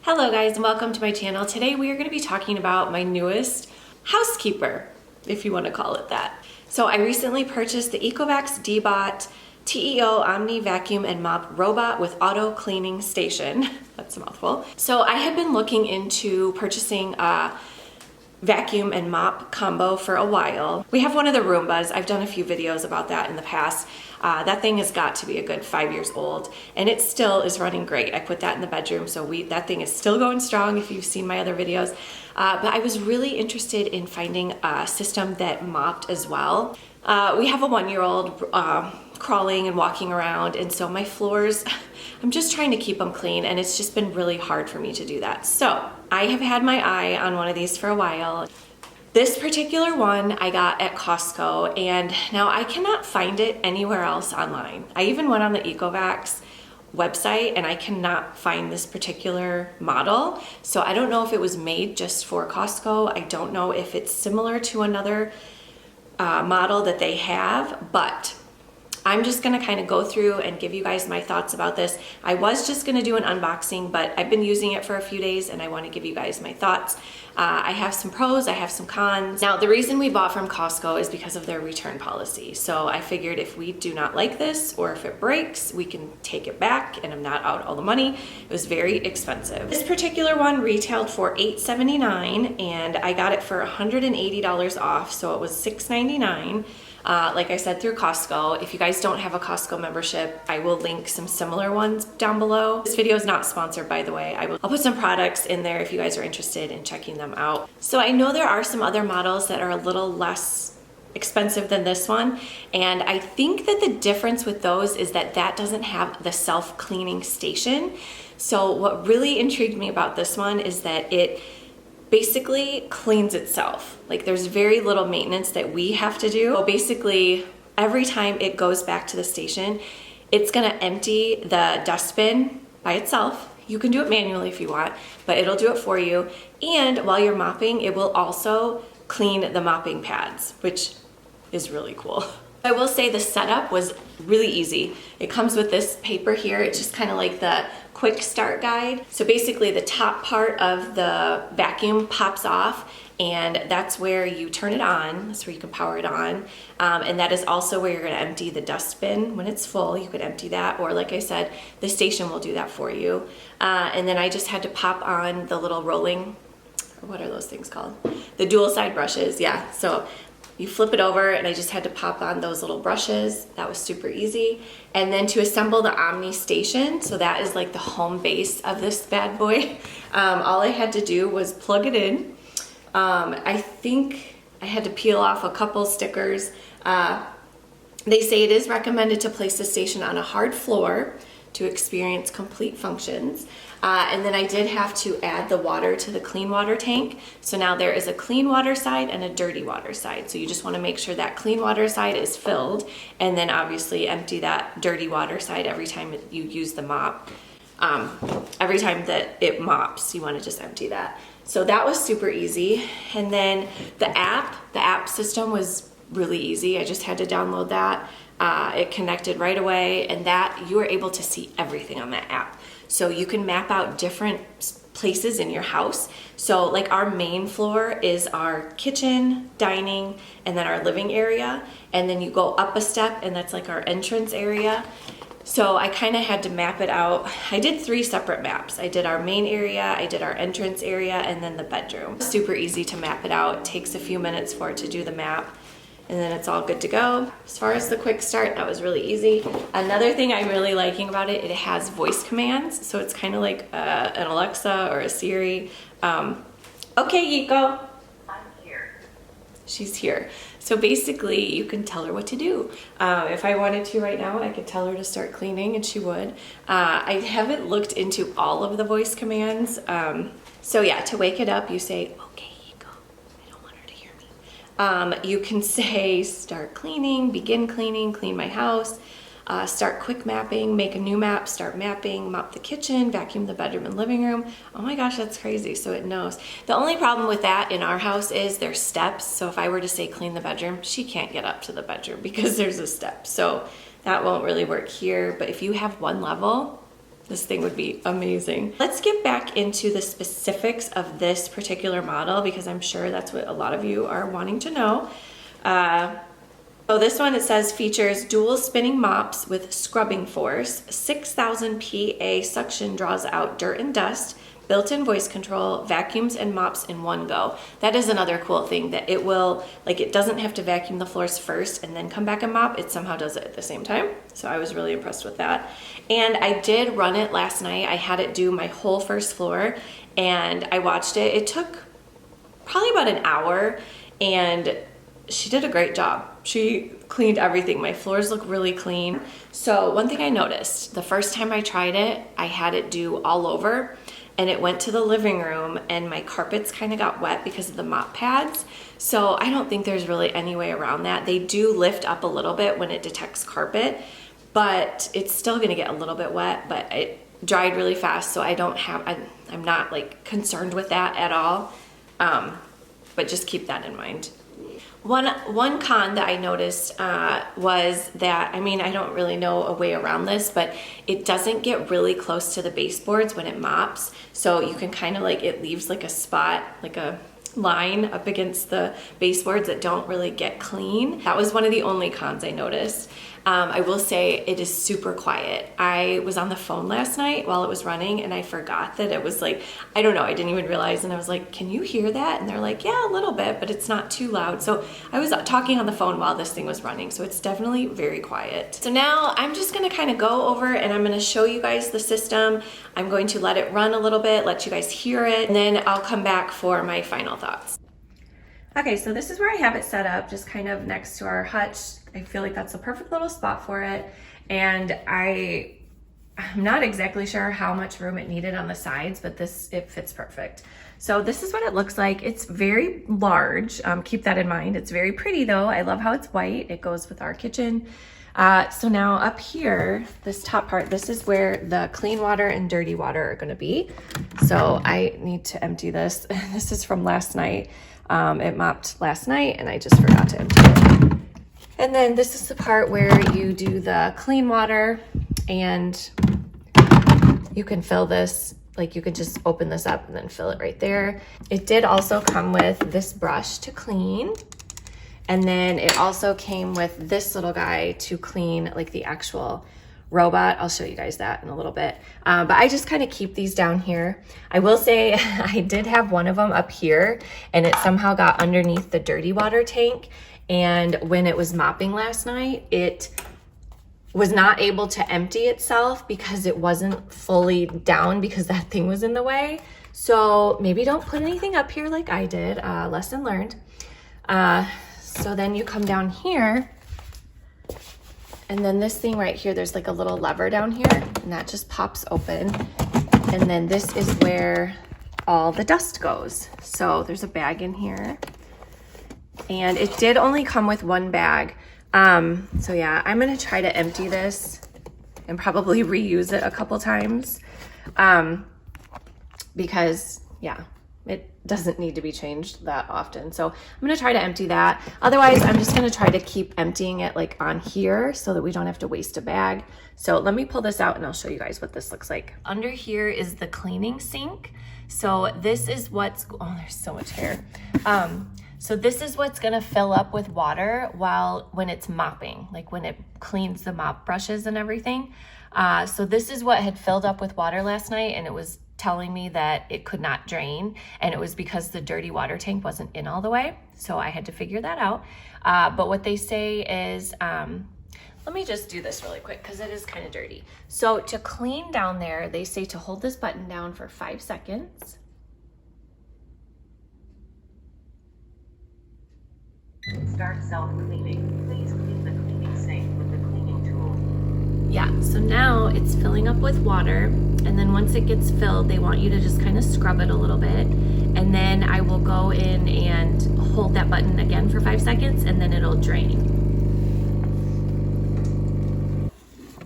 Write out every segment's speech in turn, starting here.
Hello guys and welcome to my channel. Today we are going to be talking about my newest housekeeper, if you want to call it that. So I recently purchased the Ecovacs Deebot Teo Omni vacuum and mop robot with auto cleaning station. That's a mouthful. So I had been looking into purchasing a vacuum and mop combo for a while. We have one of the Roombas. I've done a few videos about that in the past. That thing has got to be a good 5 years old and it still is running great. I put that in the bedroom, so that thing is still going strong if you've seen my other videos. But I was really interested in finding a system that mopped as well. We have a 1-year-old crawling and walking around, and so my floors, I'm just trying to keep them clean, and it's just been really hard for me to do that. So I have had my eye on one of these for a while. This particular one I got at Costco, and now I cannot find it anywhere else online. I even went on the Ecovacs website and I cannot find this particular model. So I don't know if it was made just for Costco. I don't know if it's similar to another model that they have, but I'm just gonna kind of go through and give you guys my thoughts about this. I was just gonna do an unboxing, but I've been using it for a few days and I wanna give you guys my thoughts. I have some pros, I have some cons. Now, the reason we bought from Costco is because of their return policy. So I figured if we do not like this or if it breaks, we can take it back and I'm not out all the money. It was very expensive. This particular one retailed for $8.79 and I got it for $180 off, so it was $6.99. Like I said, through Costco. If you guys don't have a Costco membership, I will link some similar ones down below. This video is not sponsored, by the way. I'll put some products in there if you guys are interested in checking them out. So I know there are some other models that are a little less expensive than this one, and I think that the difference with those is that that doesn't have the self-cleaning station. So what really intrigued me about this one is that it basically cleans itself. Like, there's very little maintenance that we have to do. So basically, every time it goes back to the station, it's gonna empty the dustbin by itself. You can do it manually if you want, but it'll do it for you. And while you're mopping, it will also clean the mopping pads, which is really cool. I will say the setup was really easy. It comes with this paper here. It's just kind of like the quick start guide. So basically the top part of the vacuum pops off and that's where you turn it on. That's where you can power it on. And that is also where you're gonna empty the dustbin. When it's full, you could empty that, or like I said, the station will do that for you. And then I just had to pop on the little rolling, or what are those things called? The dual side brushes, yeah. So you flip it over and I just had to pop on those little brushes. That was super easy. And then to assemble the Omni station, so that is like the home base of this bad boy. All I had to do was plug it in. I think I had to peel off a couple stickers. They say it is recommended to place the station on a hard floor to experience complete functions. And then I did have to add the water to the clean water tank. So now there is a clean water side and a dirty water side. So you just want to make sure that clean water side is filled and then obviously empty that dirty water side every time you use the mop. Every time that it mops, you want to just empty that. So that was super easy. And then the app system was really easy. I just had to download that. It connected right away, and that you are able to see everything on that app. So you can map out different places in your house. So like our main floor is our kitchen, dining, and then our living area. And then you go up a step and that's like our entrance area. So I kind of had to map it out. I did 3 separate maps. I did our main area, I did our entrance area, and then the bedroom. Super easy to map it out. It takes a few minutes for it to do the map, and then it's all good to go. As far as the quick start, that was really easy. Another thing I'm really liking about it, it has voice commands. So it's kind of like an Alexa or a Siri. Okay, Eco. I'm here. She's here. So basically you can tell her what to do. If I wanted to right now, I could tell her to start cleaning and she would. I haven't looked into all of the voice commands. So yeah, to wake it up, you say, okay, Eco. I don't want her to hear me. You can say start cleaning, begin cleaning, clean my house, start quick mapping, make a new map, start mapping, mop the kitchen, vacuum the bedroom and living room. Oh my gosh, that's crazy. So it knows. The only problem with that in our house is there's steps. So if I were to say clean the bedroom, she can't get up to the bedroom because there's a step. So that won't really work here. But if you have one level, This thing would be amazing. Let's get back into the specifics of this particular model because I'm sure that's what a lot of you are wanting to know. So this one, it says, features dual spinning mops with scrubbing force, 6,000 PA suction draws out dirt and dust, built-in voice control, vacuums and mops in one go. That is another cool thing, that it will, like, it doesn't have to vacuum the floors first and then come back and mop. It somehow does it at the same time. So I was really impressed with that. And I did run it last night. I had it do my whole first floor and I watched it. It took probably about an hour and she did a great job. She cleaned everything. My floors look really clean. So one thing I noticed, the first time I tried it, I had it do all over and it went to the living room and my carpets kind of got wet because of the mop pads. So I don't think there's really any way around that. They do lift up a little bit when it detects carpet, but it's still gonna get a little bit wet, but it dried really fast. So I'm not like concerned with that at all. But just keep that in mind. One con that I noticed was that, I mean, I don't really know a way around this, but it doesn't get really close to the baseboards when it mops. So you can kind of like, it leaves like a spot, like a line up against the baseboards that don't really get clean. That was one of the only cons I noticed. I will say it is super quiet. I was on the phone last night while it was running and I forgot that it was like, I don't know, I didn't even realize, and I was like, can you hear that? And they're like, yeah, a little bit, but it's not too loud. So I was talking on the phone while this thing was running, so it's definitely very quiet. So now I'm just gonna kind of go over and I'm gonna show you guys the system. I'm going to let it run a little bit, let you guys hear it, and then I'll come back for my final thoughts. Okay, so this is where I have it set up, just kind of next to our hutch. I feel like that's a perfect little spot for it. And I'm not exactly sure how much room it needed on the sides, but it fits perfect. So this is what it looks like. It's very large, keep that in mind. It's very pretty though. I love how it's white. It goes with our kitchen. So now up here, this top part, this is where the clean water and dirty water are gonna be. So I need to empty this. This is from last night. It mopped last night and I just forgot to empty it. And then this is the part where you do the clean water and you can fill this, like you could just open this up and then fill it right there. It did also come with this brush to clean. And then it also came with this little guy to clean like the actual robot. I'll show you guys that in a little bit. But I just kind of keep these down here. I will say I did have one of them up here and it somehow got underneath the dirty water tank. And when it was mopping last night, it was not able to empty itself because it wasn't fully down because that thing was in the way. So maybe don't put anything up here like I did, lesson learned. So then you come down here and then this thing right here, there's like a little lever down here and that just pops open. And then this is where all the dust goes. So there's a bag in here. And it did only come with one bag. So yeah, I'm gonna try to empty this and probably reuse it a couple times. Because yeah, it doesn't need to be changed that often. So I'm gonna try to empty that. Otherwise, I'm just gonna try to keep emptying it like on here so that we don't have to waste a bag. So let me pull this out and I'll show you guys what this looks like. Under here is the cleaning sink. So this is what's, oh, there's so much hair. So this is what's gonna fill up with water when it's mopping, like when it cleans the mop brushes and everything. So this is what had filled up with water last night and it was telling me that it could not drain and it was because the dirty water tank wasn't in all the way. So I had to figure that out. But what they say is, let me just do this really quick because it is kind of dirty. So to clean down there, they say to hold this button down for 5 seconds. Start self-cleaning. Please clean the cleaning sink with the cleaning tool. Yeah, so now it's filling up with water, and then once it gets filled, they want you to just kind of scrub it a little bit, and then I will go in and hold that button again for 5 seconds, and then it'll drain.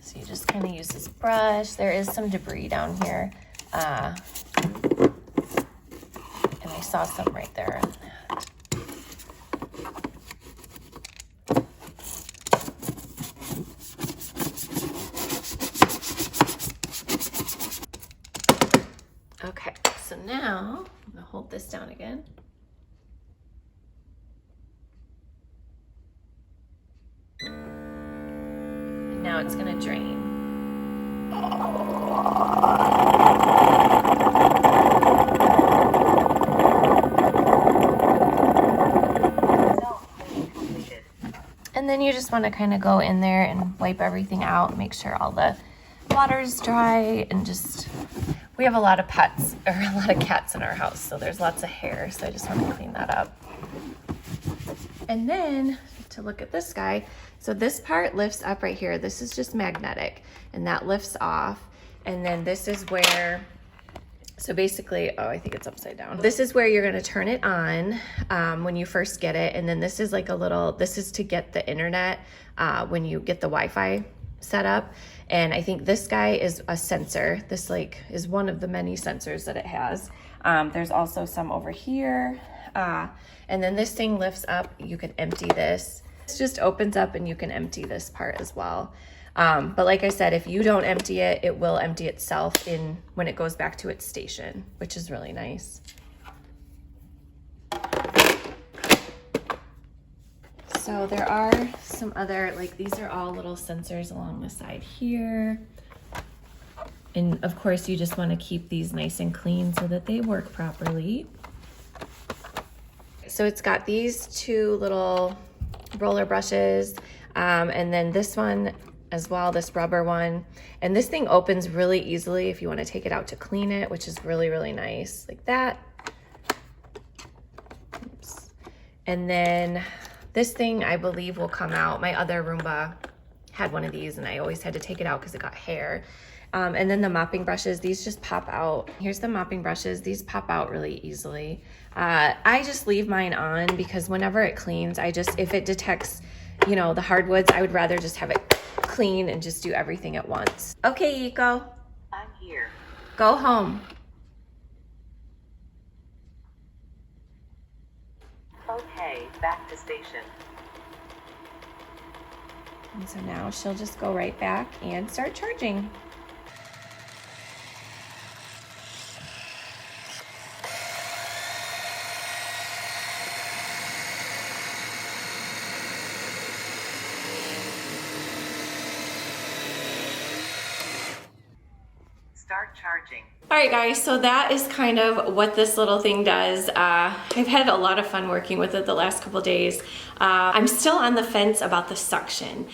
So you just kind of use this brush. There is some debris down here, and I saw some right there. So now I'm gonna hold this down again. And now it's gonna drain. And then you just want to kind of go in there and wipe everything out, make sure all the water's dry, and just, we have a lot of pets, or a lot of cats in our house, so there's lots of hair, so I just want to clean that up. And then to look at this guy, so this part lifts up right here. This is just magnetic, and that lifts off. And then this is where, so basically, oh, I think it's upside down. This is where you're gonna turn it on when you first get it. And then this is like a little, this is to get the internet when you get the Wi-Fi set up. And I think this guy is a sensor. This like is one of the many sensors that it has. There's also some over here. And then this thing lifts up, you can empty this. This just opens up and you can empty this part as well. But like I said, if you don't empty it, it will empty itself when it goes back to its station, which is really nice. So there are some other, like these are all little sensors along the side here. And of course you just want to keep these nice and clean so that they work properly. So it's got these two little roller brushes, and then this one as well, this rubber one. And this thing opens really easily if you want to take it out to clean it, which is really, really nice, like that. Oops. And then this thing I believe will come out. My other Roomba had one of these and I always had to take it out because it got hair. And then the mopping brushes, these just pop out. Here's the mopping brushes. These pop out really easily. I just leave mine on because whenever it cleans, if it detects, you know, the hardwoods, I would rather just have it clean and just do everything at once. Okay, Eco. I'm here. Go home. Okay, back to station. And so now she'll just go right back and start charging. Start charging. All right, guys, so that is kind of what this little thing does. I've had a lot of fun working with it the last couple days. I'm still on the fence about the suction.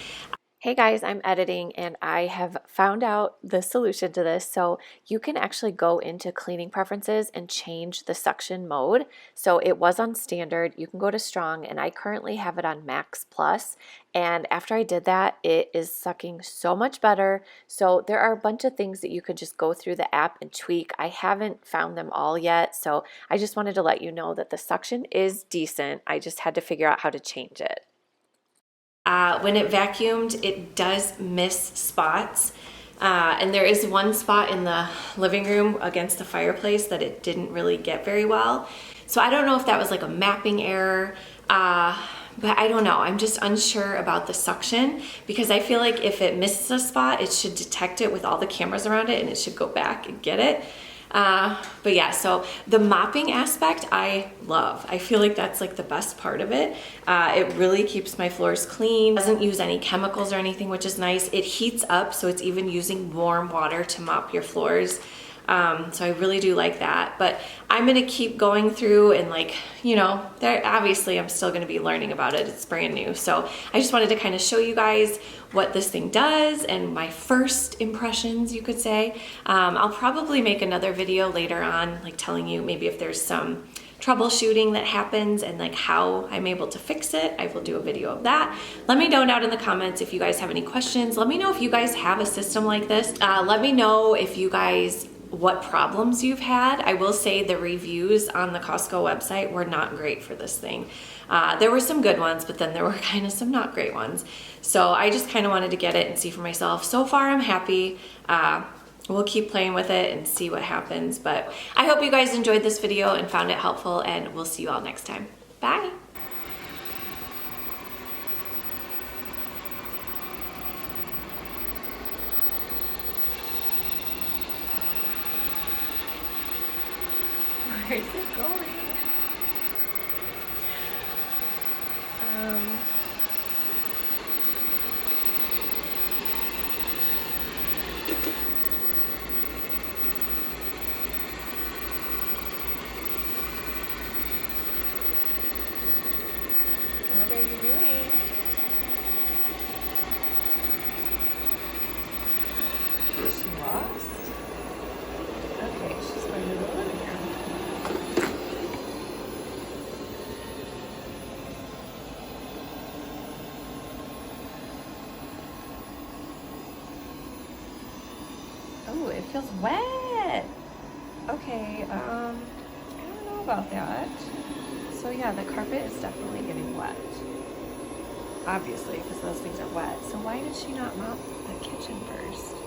Hey guys, I'm editing and I have found out the solution to this. So you can actually go into cleaning preferences and change the suction mode. So it was on standard, you can go to strong, and I currently have it on max plus. And after I did that, it is sucking so much better. So there are a bunch of things that you could just go through the app and tweak. I haven't found them all yet. So I just wanted to let you know that the suction is decent. I just had to figure out how to change it. When it vacuumed, it does miss spots. And there is one spot in the living room against the fireplace that it didn't really get very well. So I don't know if that was like a mapping error, but I don't know. I'm just unsure about the suction because I feel like if it misses a spot, it should detect it with all the cameras around it and it should go back and get it. But yeah, so the mopping aspect I love. I feel like that's like the best part of it. It really keeps my floors clean. Doesn't use any chemicals or anything, which is nice. It heats up, so it's even using warm water to mop your floors. So I really do like that, but I'm gonna keep going through and like, you know, obviously I'm still gonna be learning about it. It's brand new. So I just wanted to kind of show you guys what this thing does and my first impressions, you could say. I'll probably make another video later on, like telling you maybe if there's some troubleshooting that happens and like how I'm able to fix it. I will do a video of that. Let me know down in the comments if you guys have any questions. Let me know if you guys have a system like this. Let me know if you guys what problems you've had. I will say the reviews on the Costco website were not great for this thing. There were some good ones, but then there were kind of some not great ones. So I just kind of wanted to get it and see for myself. So far I'm happy. We'll keep playing with it and see what happens. But I hope you guys enjoyed this video and found it helpful, and we'll see you all next time. Bye. Where's it going? What are you doing? Is she lost? Okay, she's going to the living room. Oh, it feels wet. Okay, I don't know about that. So yeah, the carpet is definitely getting wet. Obviously, because those things are wet. So why did she not mop the kitchen first?